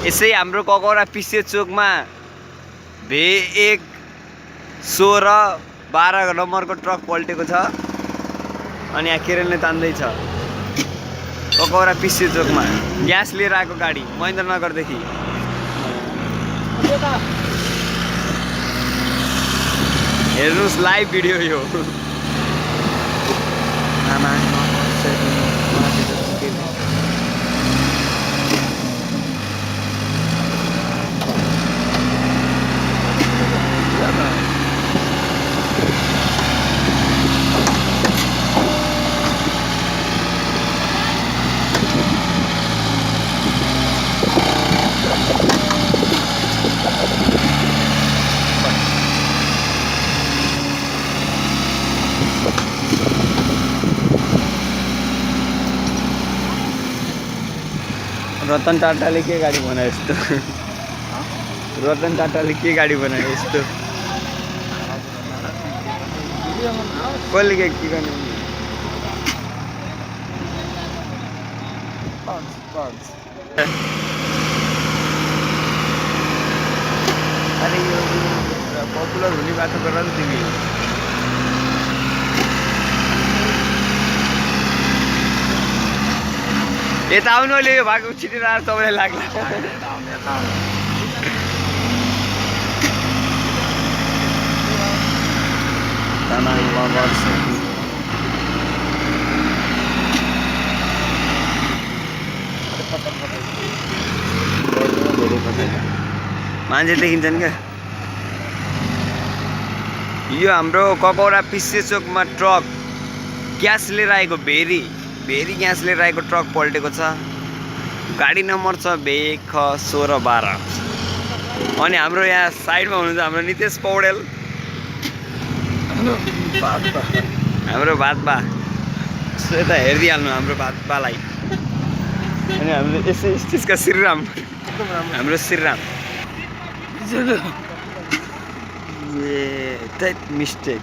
यसै हाम्रो ककौरा पिसे चोकमा भे1 16 12 नम्बरको ट्रक पल्टेको छ अनि यहाँ केरेलले तान्दैछ ककौरा पिसे चोकमा ग्यास लिएर आएको गाडी महेन्द्रनगरदेखि। हेर्नुहोस् लाइभ भिडियो यो। रतन टाटाले के गाडी बनायो यस्तो? रतन टाटाले के गाडी बनायो यस्तो? कसले के गर्ने? अरे यो पपुलर हुने बाटो गर नि तिमी। यता आउनु अहिले यो भएको छिटेर आएर तपाईँलाई लाग्ला। मान्छे देखिन्छन् क्या। यो हाम्रो ककौरा पिसे चोकमा ट्रक ग्यास लिएर आएको भेरी ग्यास लिएर आएको ट्रक पल्टेको छ। गाडी नम्बर छ भे1 16 12। अनि हाम्रो यहाँ साइडमा हुनुहुन्छ हाम्रो नितेश पौडेल, हाम्रो भातबा। यता हेरिदिइहाल्नु हाम्रो भातबालाई। अनि हाम्रो यसै स्टेजका श्रीराम, हाम्रो श्रीराम। टाइप मिस्टेक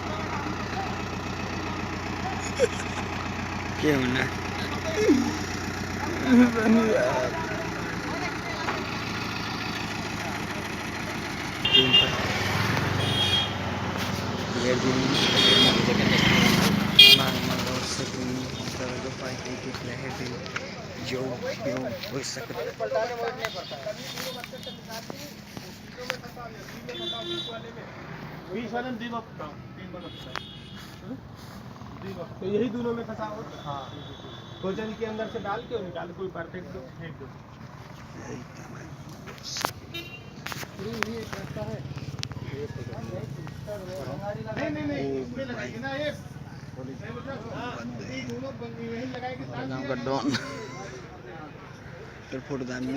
के हुन? तो यही दोनों में फंसा हो। हाँ, भोजन के अंदर से डाल के निकाल कोई परफेक्ट दो फेंक दो। नहीं इसमें लगाएंगे ना ये दोनों यही लगाएंगे। गाँव का डॉन फोटो दामी